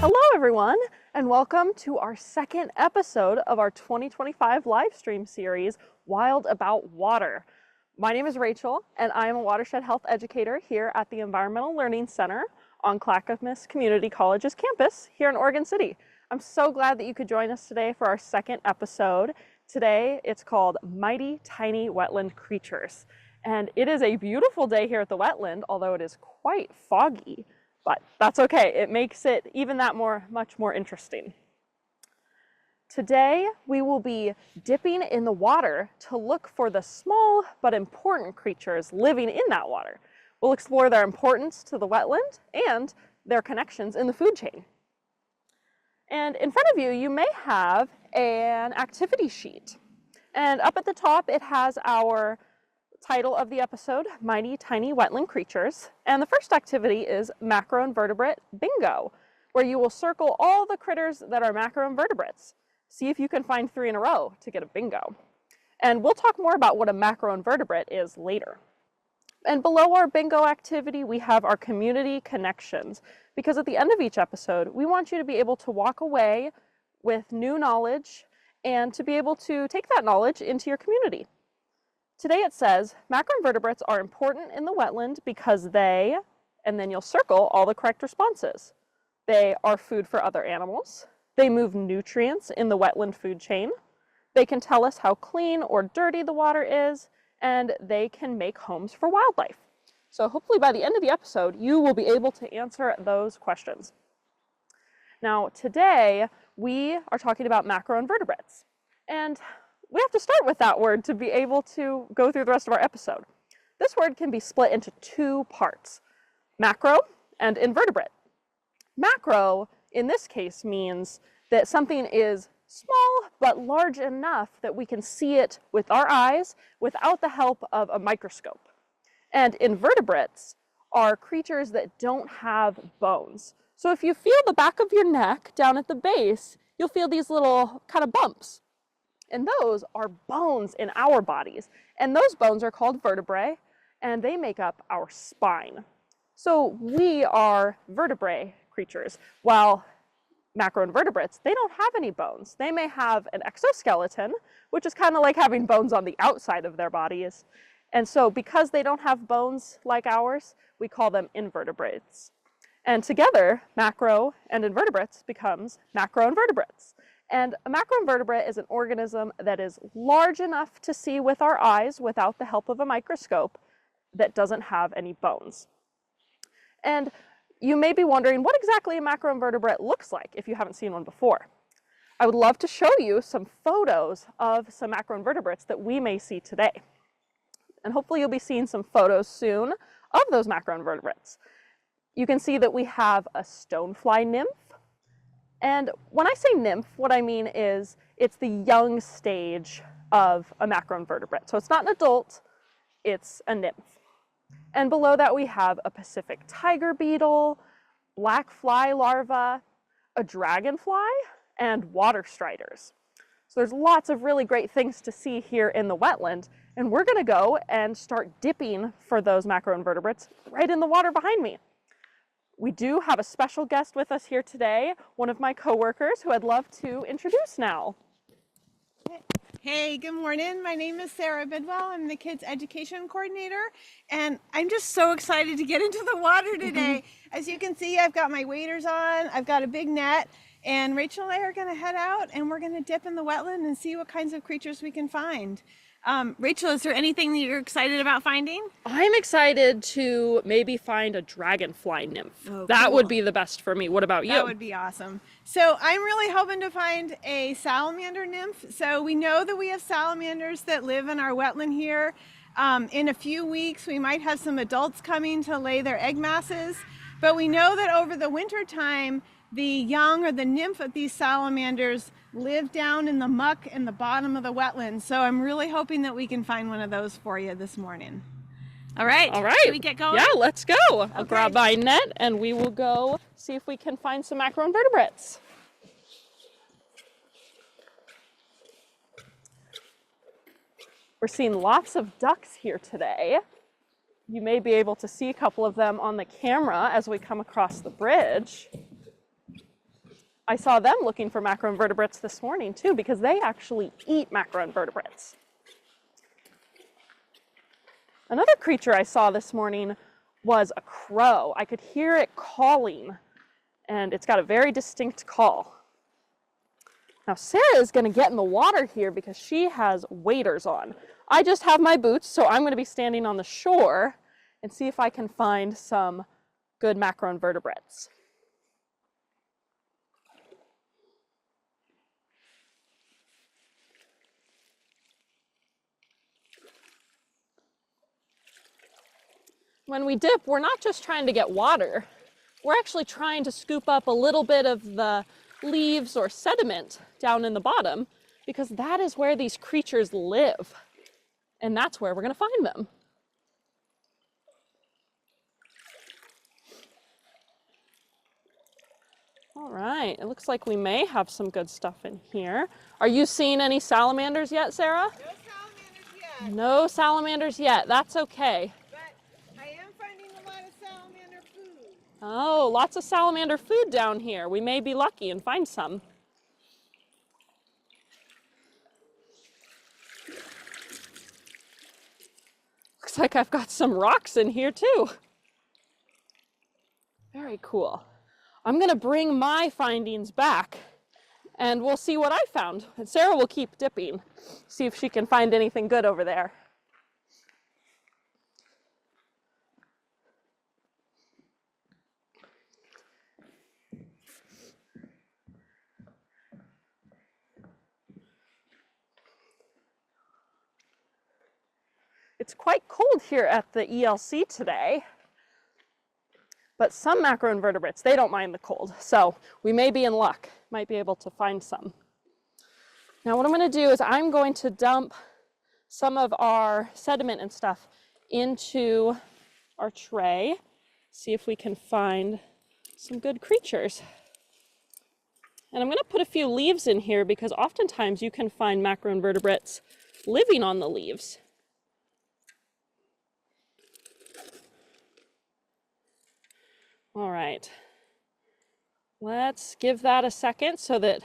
Hello everyone, and welcome to our second episode of our 2025 live stream series, Wild About Water. My name is Rachel, and I am a watershed health educator here at the Environmental Learning Center on Clackamas Community College's campus here in Oregon City. I'm so glad that you could join us today for our second episode. Today, it's called Mighty Tiny Wetland Creatures. And it is a beautiful day here at the wetland, although it is quite foggy. But that's okay, it makes it even that much more interesting. Today, we will be dipping in the water to look for the small but important creatures living in that water. We'll explore their importance to the wetland and their connections in the food chain. And in front of you, you may have an activity sheet. And up at the top, it has our title of the episode, Mighty Tiny Wetland Creatures. And the first activity is Macroinvertebrate Bingo, where you will circle all the critters that are macroinvertebrates. See if you can find 3 in a row to get a bingo. And we'll talk more about what a macroinvertebrate is later. And below our bingo activity, we have our community connections, because at the end of each episode, we want you to be able to walk away with new knowledge and to be able to take that knowledge into your community. Today it says, macroinvertebrates are important in the wetland because they, and then you'll circle all the correct responses. They are food for other animals. They move nutrients in the wetland food chain. They can tell us how clean or dirty the water is, and they can make homes for wildlife. So hopefully by the end of the episode, you will be able to answer those questions. Now today, we are talking about macroinvertebrates. And we have to start with that word to be able to go through the rest of our episode. This word can be split into 2 parts, macro and invertebrate. Macro, in this case, means that something is small but large enough that we can see it with our eyes without the help of a microscope. And invertebrates are creatures that don't have bones. So if you feel the back of your neck down at the base, you'll feel these little kind of bumps. And those are bones in our bodies. And those bones are called vertebrae, and they make up our spine. So we are vertebrae creatures, while macroinvertebrates, they don't have any bones. They may have an exoskeleton, which is kind of like having bones on the outside of their bodies. And so because they don't have bones like ours, we call them invertebrates. And together, macro and invertebrates becomes macroinvertebrates. And a macroinvertebrate is an organism that is large enough to see with our eyes without the help of a microscope that doesn't have any bones. And you may be wondering what exactly a macroinvertebrate looks like if you haven't seen one before. I would love to show you some photos of some macroinvertebrates that we may see today. And hopefully you'll be seeing some photos soon of those macroinvertebrates. You can see that we have a stonefly nymph. And when I say nymph, what I mean is it's the young stage of a macroinvertebrate. So it's not an adult, it's a nymph. And below that we have a Pacific tiger beetle, black fly larva, a dragonfly, and water striders. So there's lots of really great things to see here in the wetland, and we're gonna go and start dipping for those macroinvertebrates right in the water behind me. We do have a special guest with us here today, one of my coworkers who I'd love to introduce now. Hey, good morning. My name is Sarah Bidwell. I'm the Kids Education Coordinator, and I'm just so excited to get into the water today. As you can see, I've got my waders on, I've got a big net, and Rachel and I are going to head out and we're going to dip in the wetland and see what kinds of creatures we can find. Rachel, is there anything that you're excited about finding? I'm excited to maybe find a dragonfly nymph. Oh, that cool. would be the best for me. What about you? That would be awesome. So I'm really hoping to find a salamander nymph. So we know that we have salamanders that live in our wetland here. In a few weeks, we might have some adults coming to lay their egg masses. But we know that over the winter time, the young or the nymph of these salamanders live down in the muck in the bottom of the wetlands. So I'm really hoping that we can find one of those for you this morning. All right. Should we get going? Yeah, let's go. I'll grab my net and we will go see if we can find some macroinvertebrates. We're seeing lots of ducks here today. You may be able to see a couple of them on the camera as we come across the bridge. I saw them looking for macroinvertebrates this morning too, because they actually eat macroinvertebrates. Another creature I saw this morning was a crow. I could hear it calling, and it's got a very distinct call. Now Sarah is going to get in the water here because she has waders on. I just have my boots, so I'm going to be standing on the shore and see if I can find some good macroinvertebrates. When we dip, we're not just trying to get water. We're actually trying to scoop up a little bit of the leaves or sediment down in the bottom, because that is where these creatures live. And that's where we're going to find them. All right, it looks like we may have some good stuff in here. Are you seeing any salamanders yet, Sarah? No salamanders yet. No salamanders yet. That's okay. But I am finding a lot of salamander food. Oh, lots of salamander food down here. We may be lucky and find some. Looks like I've got some rocks in here too. Very cool. I'm going to bring my findings back and we'll see what I found. And Sarah will keep dipping, see if she can find anything good over there. It's quite cold here at the ELC today, but some macroinvertebrates, they don't mind the cold. So we may be in luck, might be able to find some. Now what I'm going to do is I'm going to dump some of our sediment and stuff into our tray, see if we can find some good creatures. And I'm going to put a few leaves in here because oftentimes you can find macroinvertebrates living on the leaves. All right, let's give that a second so that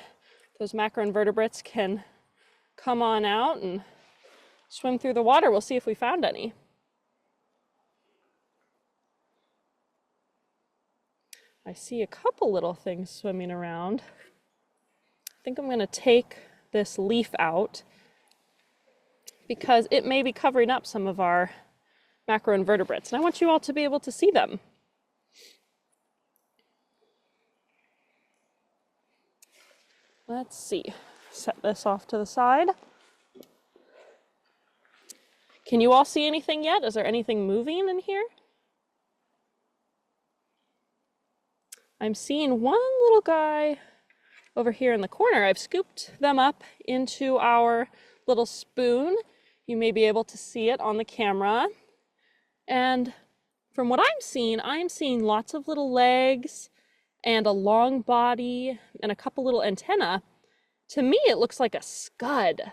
those macroinvertebrates can come on out and swim through the water. We'll see if we found any. I see a couple little things swimming around. I think I'm going to take this leaf out because it may be covering up some of our macroinvertebrates, and I want you all to be able to see them. Let's see, set this off to the side. Can you all see anything yet? Is there anything moving in here? I'm seeing one little guy over here in the corner. I've scooped them up into our little spoon. You may be able to see it on the camera. And from what I'm seeing lots of little legs and a long body and a couple little antennae. To me, it looks like a scud.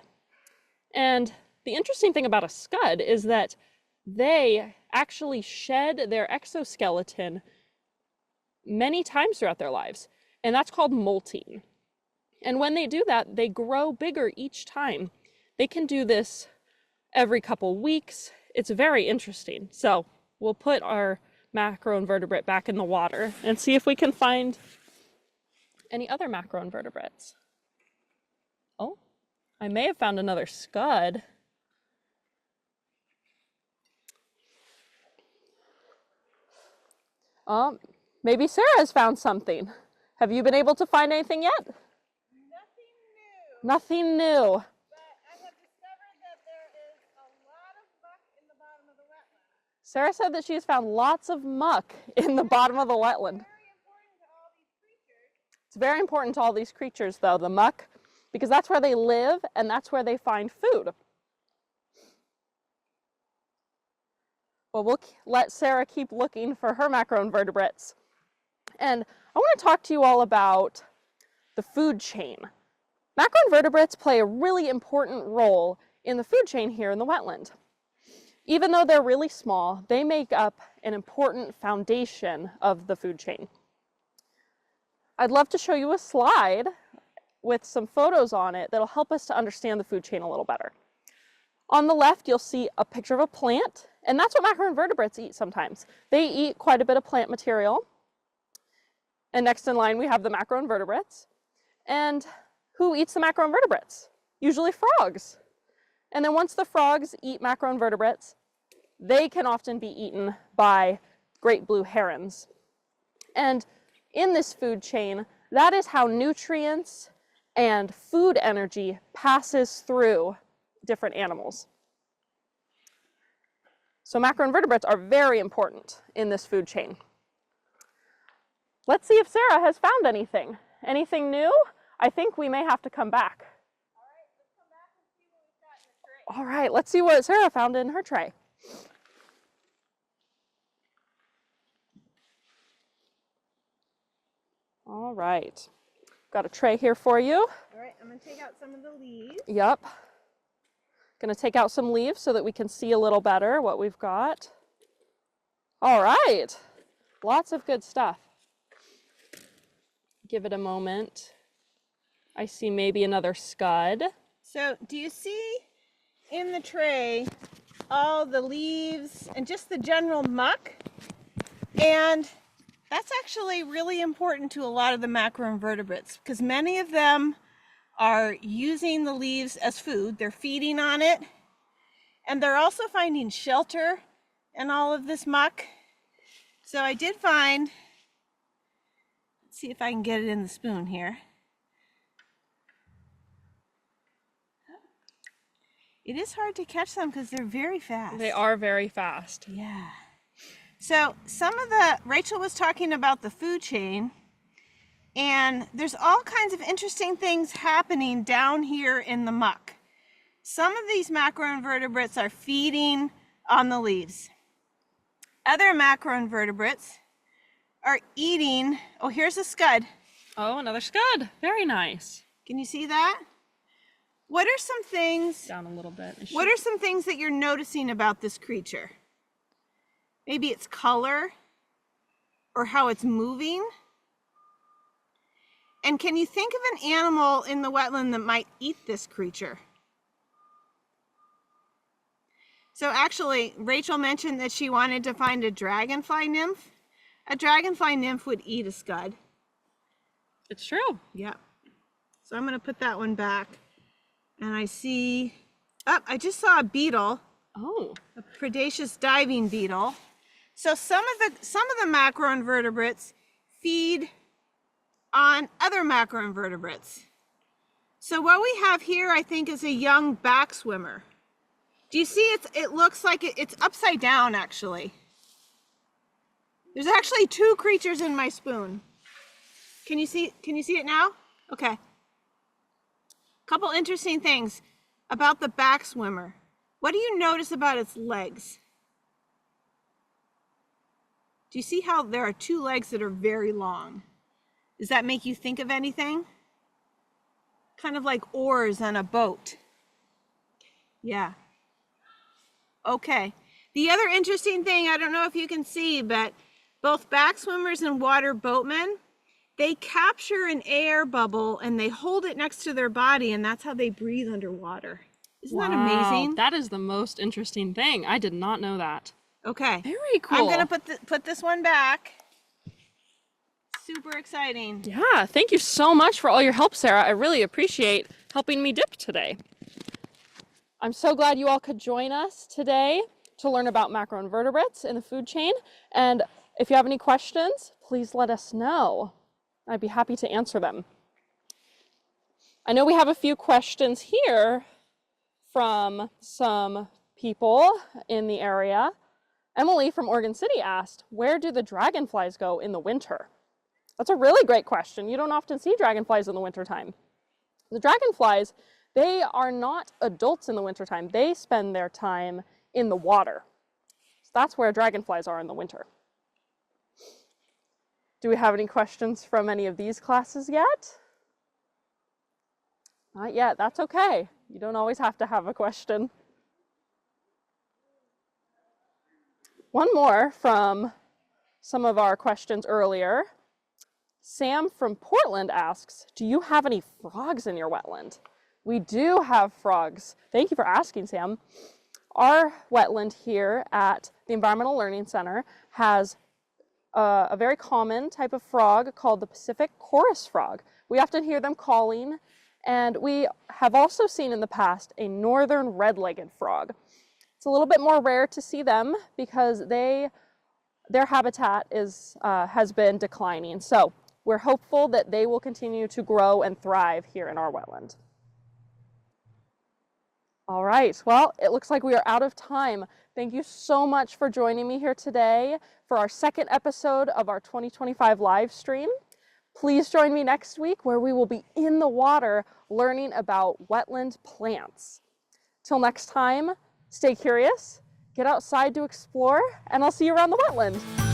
And the interesting thing about a scud is that they actually shed their exoskeleton many times throughout their lives, and that's called molting. And when they do that, they grow bigger each time. They can do this every couple weeks. It's very interesting. So we'll put our macroinvertebrate back in the water and see if we can find any other macroinvertebrates. Oh, I may have found another scud. Maybe Sarah has found something. Have you been able to find anything yet? Nothing new. Nothing new. But I have discovered that there is a lot of muck in the bottom of the wetland. Sarah said that she's found lots of muck in the bottom of the wetland. Very important to all these creatures. It's very important to all these creatures, though, the muck, because that's where they live and that's where they find food. Well, we'll let Sarah keep looking for her macroinvertebrates. And I want to talk to you all about the food chain. Macroinvertebrates play a really important role in the food chain here in the wetland. Even though they're really small, they make up an important foundation of the food chain. I'd love to show you a slide with some photos on it that'll help us to understand the food chain a little better. On the left, you'll see a picture of a plant, and that's what macroinvertebrates eat sometimes. They eat quite a bit of plant material. And next in line, we have the macroinvertebrates. And who eats the macroinvertebrates? Usually frogs. And then once the frogs eat macroinvertebrates, they can often be eaten by great blue herons. And in this food chain, that is how nutrients and food energy passes through different animals. So macroinvertebrates are very important in this food chain. Let's see if Sarah has found anything. Anything new? I think we may have to come back. All right, let's see what Sarah found in her tray. All right, got a tray here for you. All right, I'm going to take out some of the leaves. Yep. Going to take out some leaves so that we can see a little better what we've got. All right, lots of good stuff. Give it a moment. I see maybe another scud. So do you see in the tray all the leaves and just the general muck? And that's actually really important to a lot of the macroinvertebrates because many of them are using the leaves as food. They're feeding on it. And they're also finding shelter in all of this muck. So I did find, let's see if I can get it in the spoon here. It is hard to catch them because they're very fast. They are very fast. Yeah. So some of the, Rachel was talking about the food chain, and there's all kinds of interesting things happening down here in the muck. Some of these macroinvertebrates are feeding on the leaves. Other macroinvertebrates are eating, oh, here's a scud. Oh, another scud. Very nice. Can you see that? What are some things, Down a little bit. what are some things that you're noticing about this creature? Maybe its color or how it's moving. And can you think of an animal in the wetland that might eat this creature? So actually, Rachel mentioned that she wanted to find a dragonfly nymph. A dragonfly nymph would eat a scud. It's true. Yeah. So I'm going to put that one back. And I see, oh, I just saw a beetle. Oh. A predaceous diving beetle. So some of the macroinvertebrates feed on other macroinvertebrates. So what we have here, I think, is a young back swimmer. Do you see it looks like it's upside down, actually. There's actually two creatures in my spoon. Can you see it now? Okay. Couple interesting things about the back swimmer. What do you notice about its legs? Do you see how there are two legs that are very long? Does that make you think of anything? Kind of like oars on a boat. Yeah. Okay. The other interesting thing, I don't know if you can see, but both back swimmers and water boatmen, they capture an air bubble and they hold it next to their body, and that's how they breathe underwater. Isn't that amazing? That is the most interesting thing. I did not know that. Okay. Very cool. I'm going to put this one back. Super exciting. Yeah, thank you so much for all your help, Sarah. I really appreciate helping me dip today. I'm so glad you all could join us today to learn about macroinvertebrates in the food chain. And if you have any questions, please let us know. I'd be happy to answer them. I know we have a few questions here from some people in the area. Emily from Oregon City asked, where do the dragonflies go in the winter? That's a really great question. You don't often see dragonflies in the wintertime. The dragonflies, they are not adults in the wintertime. They spend their time in the water. So that's where dragonflies are in the winter. Do we have any questions from any of these classes yet? Not yet. That's okay. You don't always have to have a question. One more from some of our questions earlier. Sam from Portland asks, do you have any frogs in your wetland? We do have frogs. Thank you for asking, Sam. Our wetland here at the Environmental Learning Center has a very common type of frog called the Pacific chorus frog. We often hear them calling, and we have also seen in the past a northern red-legged frog. It's a little bit more rare to see them because their habitat has been declining. So we're hopeful that they will continue to grow and thrive here in our wetland. All right, well, it looks like we are out of time. Thank you so much for joining me here today for our second episode of our 2025 live stream. Please join me next week where we will be in the water learning about wetland plants. Till next time, stay curious, get outside to explore, and I'll see you around the wetland.